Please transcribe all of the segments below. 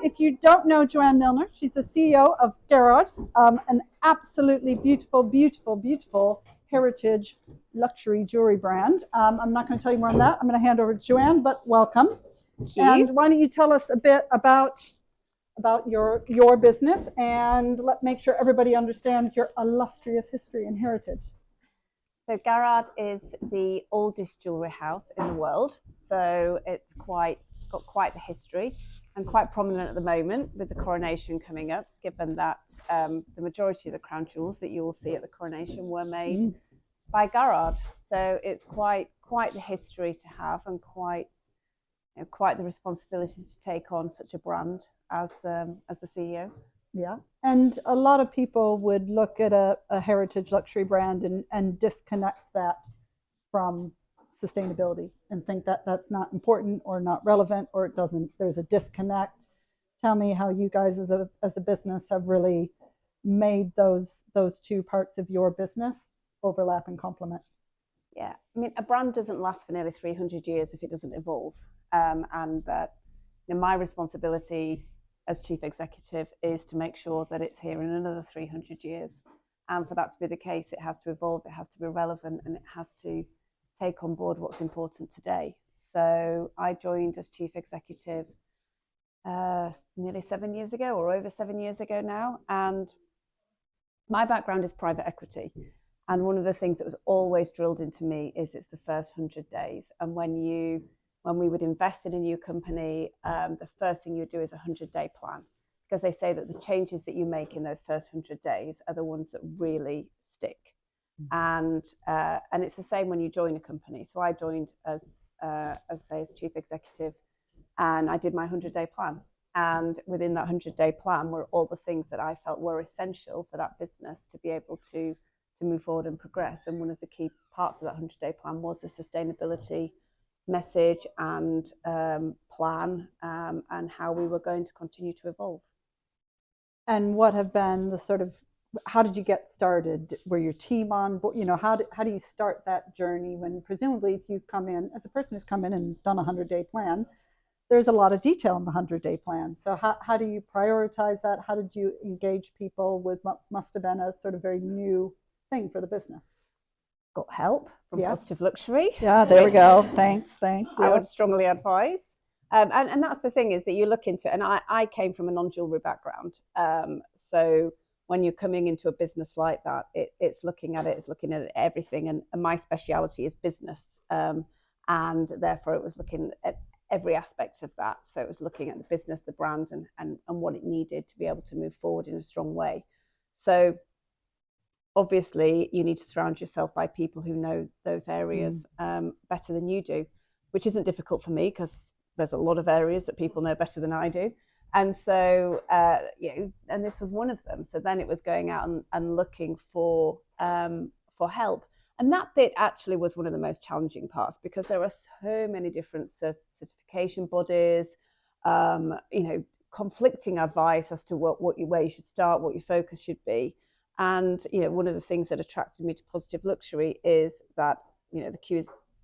If you don't know Joanne Milner, she's the CEO of Garrard, an absolutely beautiful, beautiful, beautiful heritage luxury jewelry brand. I'm not going to tell you more on that. I'm going to hand over to Joanne, but welcome. Thank And you. why don't you tell us a bit about your business and make sure everybody understands your illustrious history and heritage. So Garrard is the oldest jewellery house in the world. So it's got quite the history and quite prominent at the moment with the coronation coming up, given that the majority of the crown jewels that you will see at the coronation were made by Garrard. So it's quite the history to have, and quite the responsibility to take on such a brand as the CEO. Yeah. And a lot of people would look at a heritage luxury brand and disconnect that from sustainability and think that that's not important or not relevant, or it doesn't, there's a disconnect. Tell me how you guys as a business have really made those two parts of your business overlap and complement. Yeah, I mean, a brand doesn't last for nearly 300 years if it doesn't evolve. And that, my responsibility as chief executive is to make sure that it's here in another 300 years. And for that to be the case, it has to evolve, it has to be relevant, and it has to take on board what's important today. So I joined as chief executive nearly 7 years ago, or over 7 years ago now. And my background is private equity. And one of the things that was always drilled into me is it's the first 100 days. And when we would invest in a new company, the first thing you do is a 100-day plan, because they say that the changes that you make in those first 100 days are the ones that really stick. And it's the same when you join a company. So I joined as chief executive, and I did my 100-day plan. And within that 100-day plan were all the things that I felt were essential for that business to be able to move forward and progress. And one of the key parts of that 100-day plan was the sustainability message and plan, and how we were going to continue to evolve. And what have been the sort of, how did you get started? Were your team on board? How do you start that journey when presumably if you come in as a person who's come in and done a 100-day plan, there's a lot of detail in the 100-day plan. So how do you prioritize that? How did you engage people with what must have been a sort of very new thing for the business? Got help from Positive Luxury. Yeah, there we go. Thanks. I would strongly advise. And that's the thing, is that you look into, and I came from a non-jewelry background. So when you're coming into a business like that, it's looking at everything. And my speciality is business. And therefore it was looking at every aspect of that. So it was looking at the business, the brand, and what it needed to be able to move forward in a strong way. So obviously you need to surround yourself by people who know those areas better than you do, which isn't difficult for me because there's a lot of areas that people know better than I do. And so, and this was one of them. So then it was going out and looking for help. And that bit actually was one of the most challenging parts, because there are so many different certification bodies, conflicting advice as to where you should start, what your focus should be. And one of the things that attracted me to Positive Luxury is that the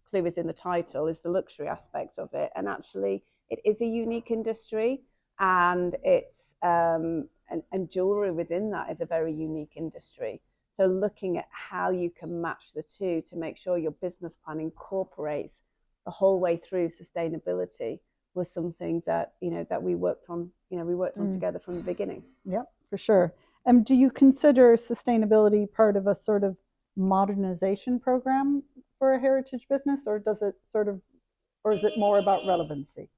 clue is in the title, is the luxury aspect of it. And actually, it is a unique industry, and it's and jewelry within that is a very unique industry. So looking at how you can match the two to make sure your business plan incorporates the whole way through sustainability was something that that we worked on. We worked on together from the beginning. Yep, for sure. Do you consider sustainability part of a sort of modernization program for a heritage business, or is it more about relevancy?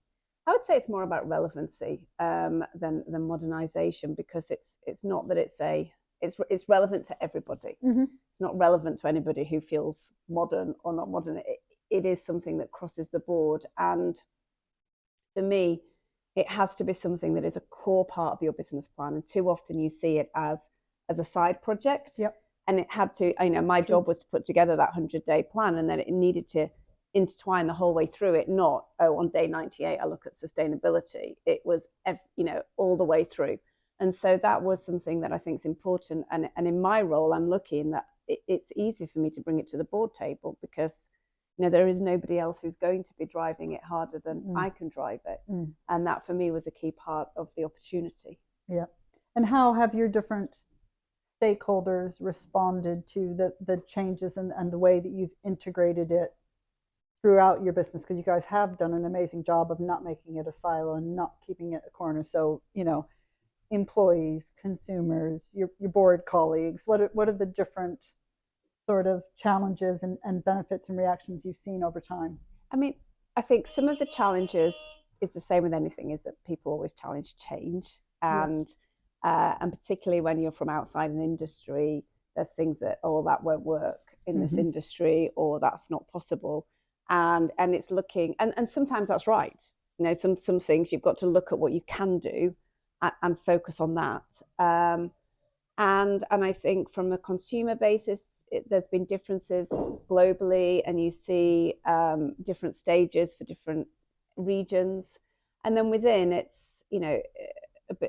I would say it's more about relevancy than modernization, because it's not that it's relevant to everybody. Mm-hmm. It's not relevant to anybody who feels modern or not modern. It is something that crosses the board, and for me, it has to be something that is a core part of your business plan. And too often you see it as a side project. Yep. And it had to, my job was to put together that 100-day plan, and then it needed to intertwine the whole way through it. Not, on day 98, I look at sustainability. It was, all the way through. And so that was something that I think is important. And in my role, I'm lucky in that it's easy for me to bring it to the board table, because there is nobody else who's going to be driving it harder than I can drive it. And that for me was a key part of the opportunity. Yeah. And how have your different stakeholders responded to the changes and the way that you've integrated it throughout your business? Because you guys have done an amazing job of not making it a silo and not keeping it a corner. So, employees, consumers, your board colleagues, what are the different sort of challenges and benefits and reactions you've seen over time? I mean, I think some of the challenges is the same with anything, is that people always challenge change. And particularly when you're from outside an industry, there's things that, that won't work in this industry, or that's not possible. And it's looking, and sometimes that's right. Some things you've got to look at what you can do and focus on that. And I think from a consumer basis, there's been differences globally, and you see different stages for different regions. And then within, it's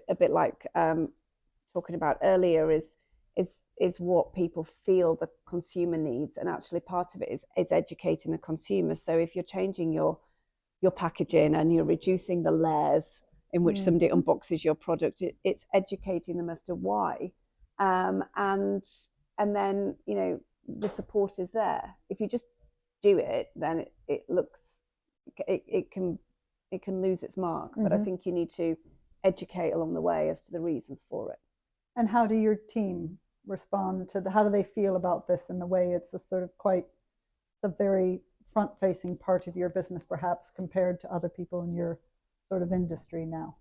a bit like talking about earlier, is what people feel the consumer needs, and actually part of it is educating the consumer. So if you're changing your packaging and you're reducing the layers in which somebody unboxes your product, it's educating them as to why. And then the support is there. If you just do it, then it can lose its mark. But I think you need to educate along the way as to the reasons for it. And how do your team respond to how do they feel about this, in the way it's a sort of a very front-facing part of your business, perhaps, compared to other people in your sort of industry now?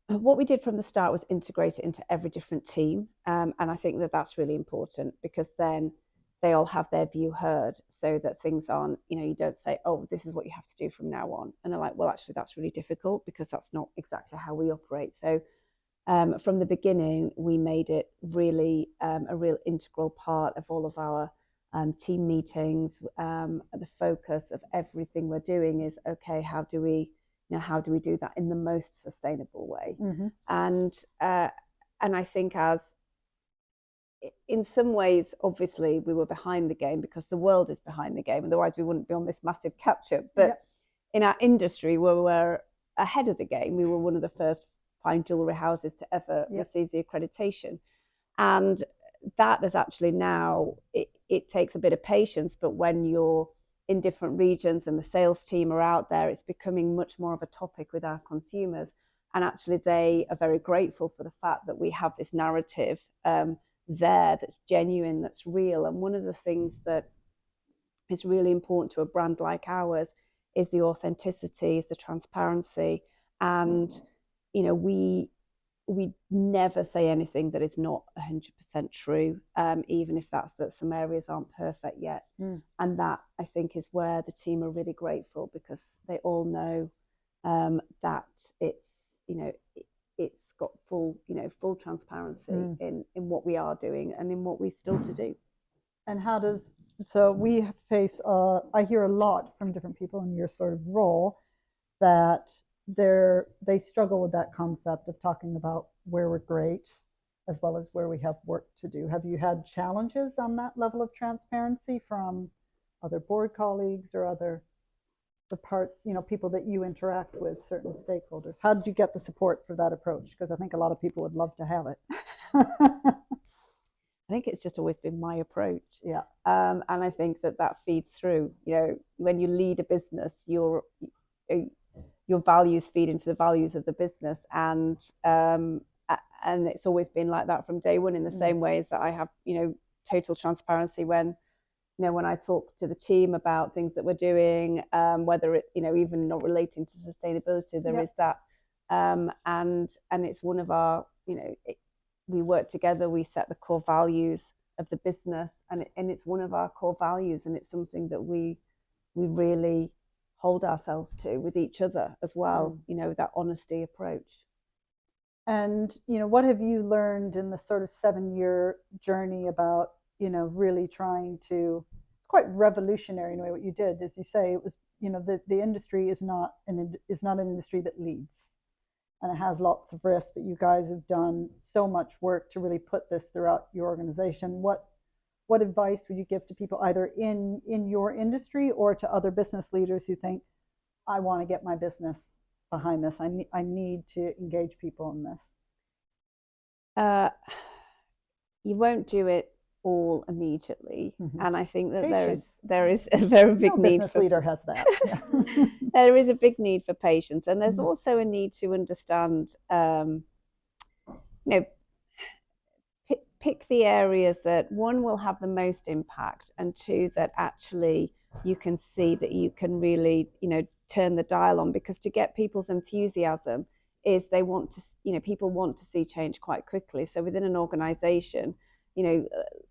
What we did from the start was integrate it into every different team. And I think that that's really important, because then they all have their view heard, so that things aren't, you don't say, oh, this is what you have to do from now on. And they're like, well, actually, that's really difficult, because that's not exactly how we operate. So from the beginning, we made it really a real integral part of all of our team meetings. The focus of everything we're doing is, okay, how do we do that in the most sustainable way? And I think, as in some ways, obviously, we were behind the game because the world is behind the game. Otherwise, we wouldn't be on this massive catch-up. But in our industry, we were ahead of the game. We were one of the first fine jewellery houses to ever receive the accreditation. And that is actually now, it takes a bit of patience, but when you're in different regions and the sales team are out there, it's becoming much more of a topic with our consumers. And actually, they are very grateful for the fact that we have this narrative there that's genuine, that's real. And one of the things that is really important to a brand like ours is the authenticity, is the transparency. And we never say anything that is not 100% true, even if that's that some areas aren't perfect yet. And that, I think, is where the team are really grateful, because they all know that it's it's got full transparency in what we are doing and in what we still to do. And so we face I hear a lot from different people in your sort of role that they struggle with that concept of talking about where we're great as well as where we have work to do. Have you had challenges on that level of transparency from other board colleagues or the parts, people that you interact with, certain stakeholders? How did you get the support for that approach? Because I think a lot of people would love to have it. I think it's just always been my approach. Yeah. And I think that feeds through. When you lead a business, your values feed into the values of the business, and it's always been like that from day one. In the same way as that, I have total transparency when I talk to the team about things that we're doing, whether it even not relating to sustainability, there is that, and it's one of our we work together, we set the core values of the business, and it's one of our core values, and it's something that we really hold ourselves to with each other as well, that honesty approach. And what have you learned in the sort of 7-year journey about really trying to, it's quite revolutionary in a way what you did, as you say, it was the industry is not an industry that leads, and it has lots of risks, but you guys have done so much work to really put this throughout your organization. What what advice would you give to people either in your industry or to other business leaders who think, I want to get my business behind this. I need to engage people in this. You won't do it all immediately, and I think that Patience. there is a very big need. Business leader has that. Yeah. There is a big need for patience, and there's also a need to understand. Pick the areas that, one, will have the most impact, and two, that actually you can see that you can really, turn the dial on, because to get people's enthusiasm is people want to see change quite quickly. So within an organization,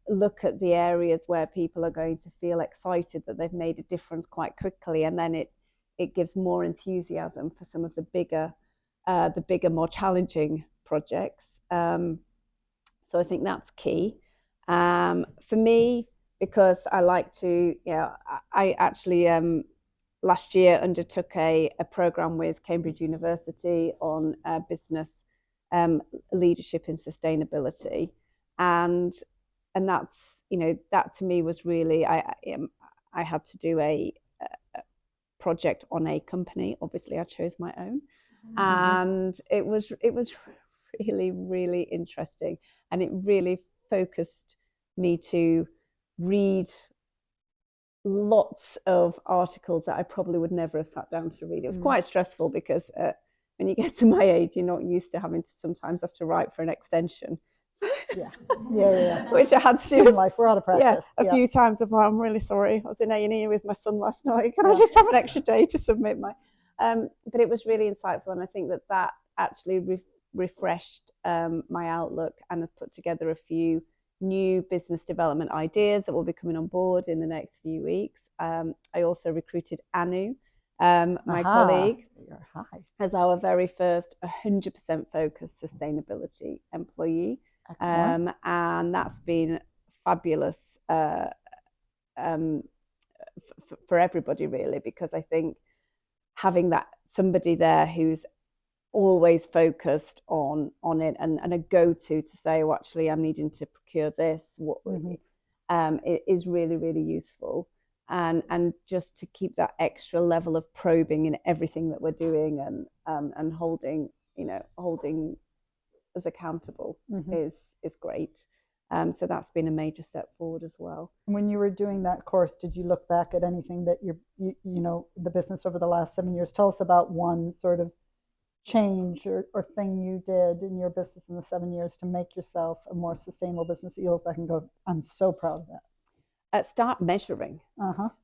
look at the areas where people are going to feel excited that they've made a difference quite quickly, and then it gives more enthusiasm for some of the bigger, more challenging projects. So I think that's key. For me, because I like to, I actually last year undertook a program with Cambridge University on business leadership and sustainability, and that's, that to me was really, I had to do a project on a company. Obviously, I chose my own, and it was really, really interesting, and it really focused me to read lots of articles that I probably would never have sat down to read. It was quite stressful, because when you get to my age, you're not used to having to sometimes have to write for an extension. Yeah. Which I had to do. In life, we're out of practice. A few times. I'm really sorry. I was in A&E with my son last night. Can I just have an extra day to submit my? But it was really insightful, and I think that actually refreshed my outlook, and has put together a few new business development ideas that will be coming on board in the next few weeks. I also recruited Anu, my colleague, as our very first 100% focused sustainability employee. And that's been fabulous for everybody, really, because I think having that somebody there who's always focused on it, and a go-to to say, oh, actually, I'm needing to procure this, it is really, really useful. And just to keep that extra level of probing in everything that we're doing, and holding us accountable is great. So that's been a major step forward as well. When you were doing that course, did you look back at anything that the business over the last 7 years? Tell us about one sort of change or thing you did in your business in the 7 years to make yourself a more sustainable business that you look back and go, I'm so proud of that. Start measuring,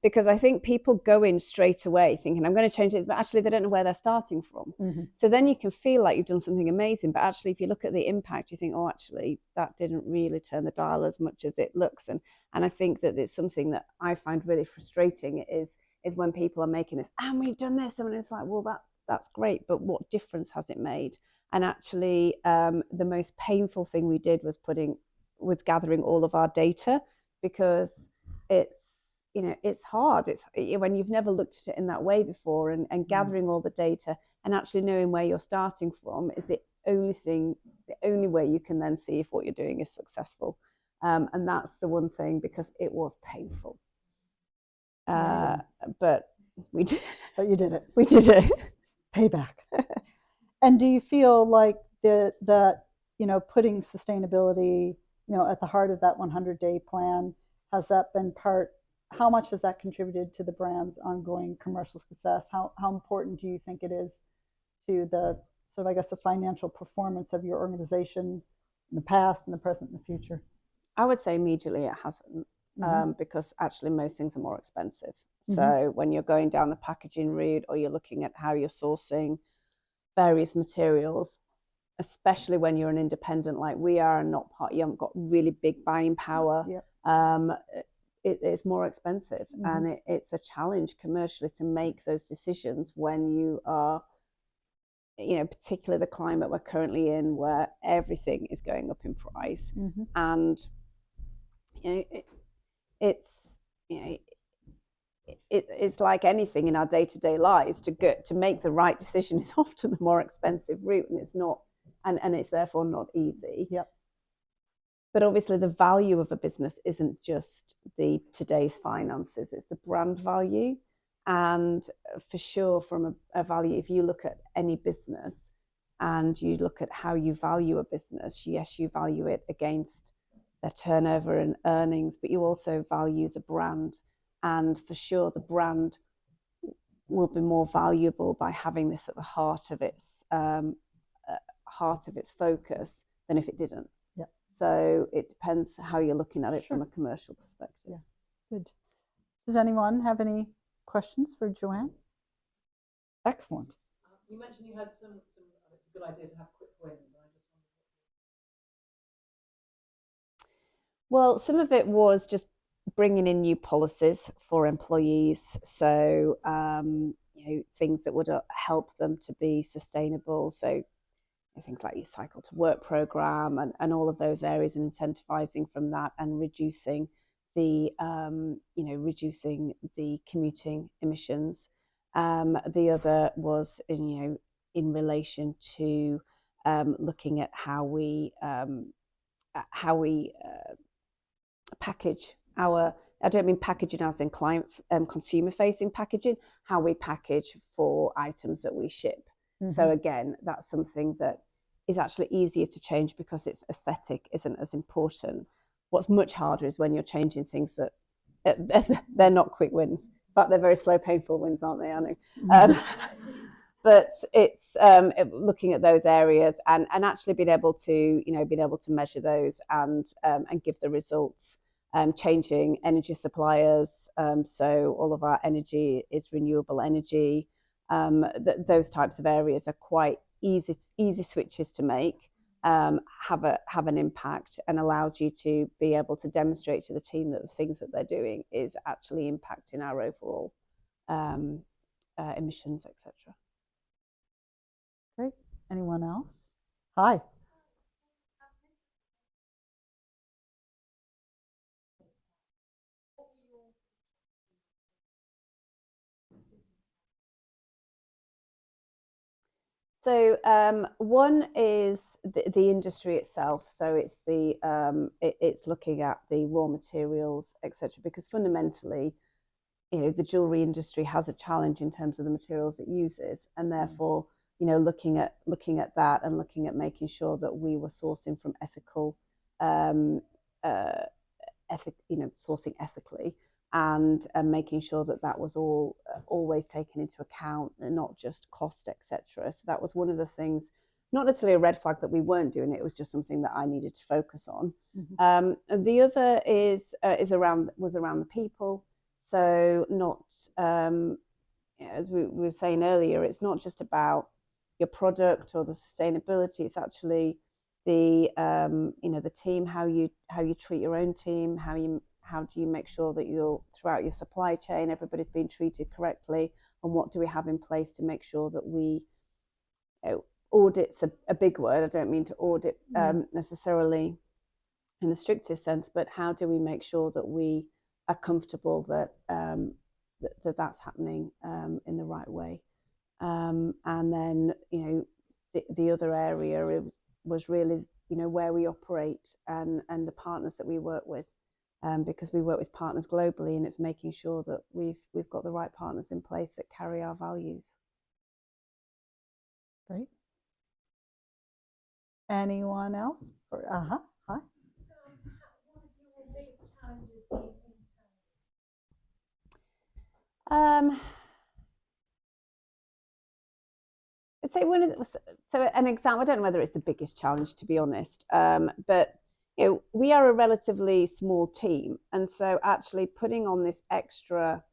because I think people go in straight away thinking, I'm going to change it, but actually they don't know where they're starting from. So then you can feel like you've done something amazing, but actually if you look at the impact, you think, oh, actually that didn't really turn the dial as much as it looks. And I think that it's something that I find really frustrating is when people are making this, and we've done this, and it's like, well, that's great, but what difference has it made? And actually the most painful thing we did was gathering all of our data, because it's hard. It's when you've never looked at it in that way before, and gathering all the data and actually knowing where you're starting from is the only way you can then see if what you're doing is successful. And that's the one thing, because it was painful. But we did. But you did it. We did it. Payback. And do you feel like that putting sustainability at the heart of that 100-day plan, has that been how much has that contributed to the brand's ongoing commercial success? How important do you think it is to the sort of, I guess, the financial performance of your organization in the past, in the present, and the future? I would say immediately it hasn't, because actually most things are more expensive. So when you're going down the packaging route, or you're looking at how you're sourcing various materials, especially when you're an independent like we are, and you haven't got really big buying power, it's more expensive. And it's a challenge commercially to make those decisions when you are, particularly the climate we're currently in, where everything is going up in price. And it's like anything in our day-to-day lives, to make the right decision is often the more expensive route, and it's not, and it's therefore not easy. But obviously the value of a business isn't just the today's finances, it's the brand value. And for sure, from a value, if you look at any business and you look at how you value a business, yes, you value it against their turnover and earnings, but you also value the brand. And for sure, the brand will be more valuable by having this at the heart of its focus than if it didn't. Yeah. So it depends how you're looking at it from a commercial perspective. Yeah. Good. Does anyone have any questions for Joanne? Excellent. You mentioned you had some good idea to have quick wins. Well, some of it was just bringing in new policies for employees. So, things that would help them to be sustainable. So things like your cycle to work program and all of those areas, and incentivizing from that and reducing the commuting emissions. The other was in relation to looking at how we package our, I don't mean packaging as in client consumer facing packaging, how we package for items that we ship. Mm-hmm. So again, that's something that is actually easier to change because its aesthetic isn't as important. What's much harder is when you're changing things that they're not quick wins, but they're very slow, painful wins, aren't they, Anu? But it's looking at those areas and actually being able to measure those and give the results. Changing energy suppliers, so all of our energy is renewable energy. Those types of areas are quite easy switches to make, have an impact, and allows you to be able to demonstrate to the team that the things that they're doing is actually impacting our overall emissions, etc. Great. Anyone else? Hi. So one is the industry itself. So it's it's looking at the raw materials, etc. Because fundamentally, the jewelry industry has a challenge in terms of the materials it uses, and therefore, looking at that and looking at making sure that we were sourcing from ethical, sourcing ethically. And making sure that was all always taken into account and not just cost, etc. So that was one of the things, not necessarily a red flag that we weren't doing it. It was just something that I needed to focus on. Mm-hmm. And the other was around the people. So not as we were saying earlier, it's not just about your product or the sustainability. It's actually the the team, how you treat your own team, how do you make sure that throughout your supply chain, everybody's being treated correctly, and what do we have in place to make sure that we, audit's a big word. I don't mean to audit necessarily in the strictest sense, but how do we make sure that we are comfortable that that's happening in the right way? And then, the other area was really, where we operate and the partners that we work with. Because we work with partners globally, and it's making sure that we've got the right partners in place that carry our values. Great. Anyone else? Hi. So, what are your biggest challenges internally? I'd say an example. I don't know whether it's the biggest challenge, to be honest, but we are a relatively small team, and so actually putting on this extra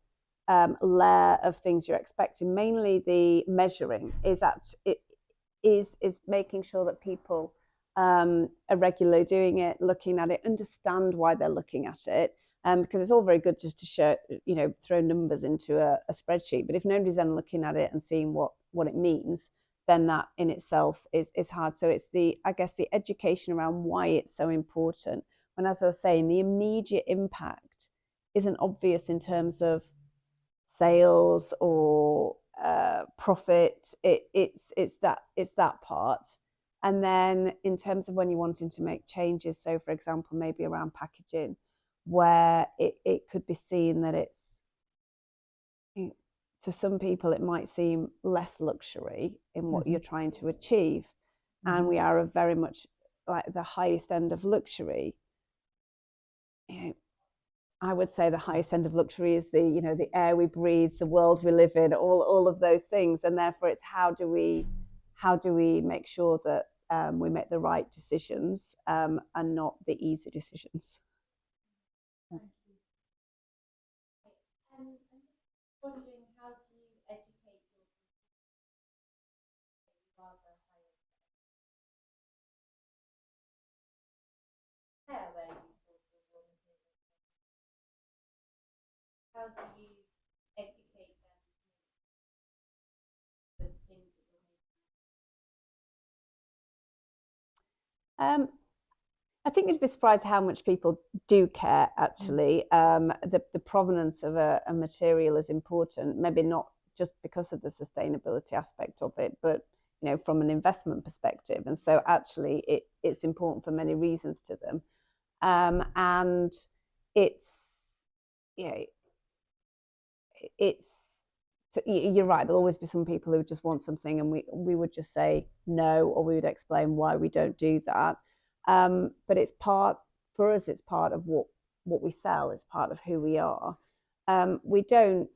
layer of things you're expecting, mainly the measuring, is making sure that people are regularly doing it, looking at it, understand why they're looking at it, because it's all very good just to show, throw numbers into a spreadsheet, but if nobody's then looking at it and seeing what it means, then that in itself is hard. So it's the education around why it's so important. When, as I was saying, the immediate impact isn't obvious in terms of sales or profit. It's that part. And then in terms of when you're wanting to make changes, so for example, maybe around packaging, where it could be seen that it's, to some people, it might seem less luxury in what you're trying to achieve. And we are very much like the highest end of luxury. I would say the highest end of luxury is the air we breathe, the world we live in, all of those things. And therefore it's how do we make sure that we make the right decisions and not the easy decisions. I'm just wondering, how do you educate your rather higher where you sort of want to do it? How do you educate them with things that you're making? I think you'd be surprised how much people do care, actually. The provenance of a material is important, maybe not just because of the sustainability aspect of it, but from an investment perspective. And so actually it's important for many reasons to them. And it's you're right, there'll always be some people who just want something, and we would just say no, or we would explain why we don't do that. But it's part of what we sell. It's part of who we are. We don't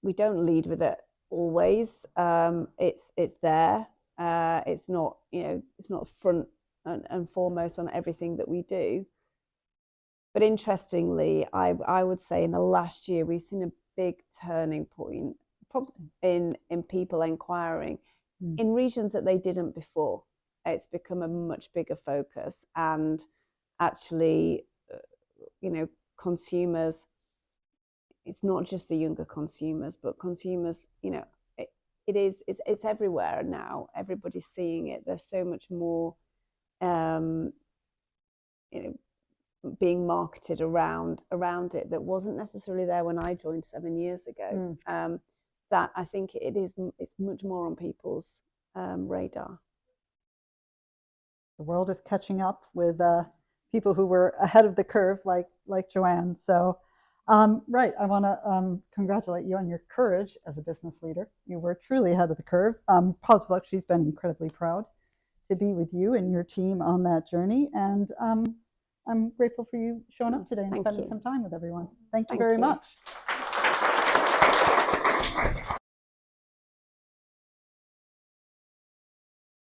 lead with it always. It's there. It's not front and foremost on everything that we do. But interestingly, I would say in the last year we've seen a big turning point, probably in people inquiring in regions that they didn't before. It's become a much bigger focus, and actually, consumers. It's not just the younger consumers, but consumers. It's everywhere now. Everybody's seeing it. There's so much more, being marketed around it that wasn't necessarily there when I joined 7 years ago. That I think it's much more on people's radar. The world is catching up with people who were ahead of the curve, like Joanne. So, right, I want to congratulate you on your courage as a business leader. You were truly ahead of the curve. Positive Luxury's been incredibly proud to be with you and your team on that journey, and I'm grateful for you showing up today and spending some time with everyone. Thank you very much.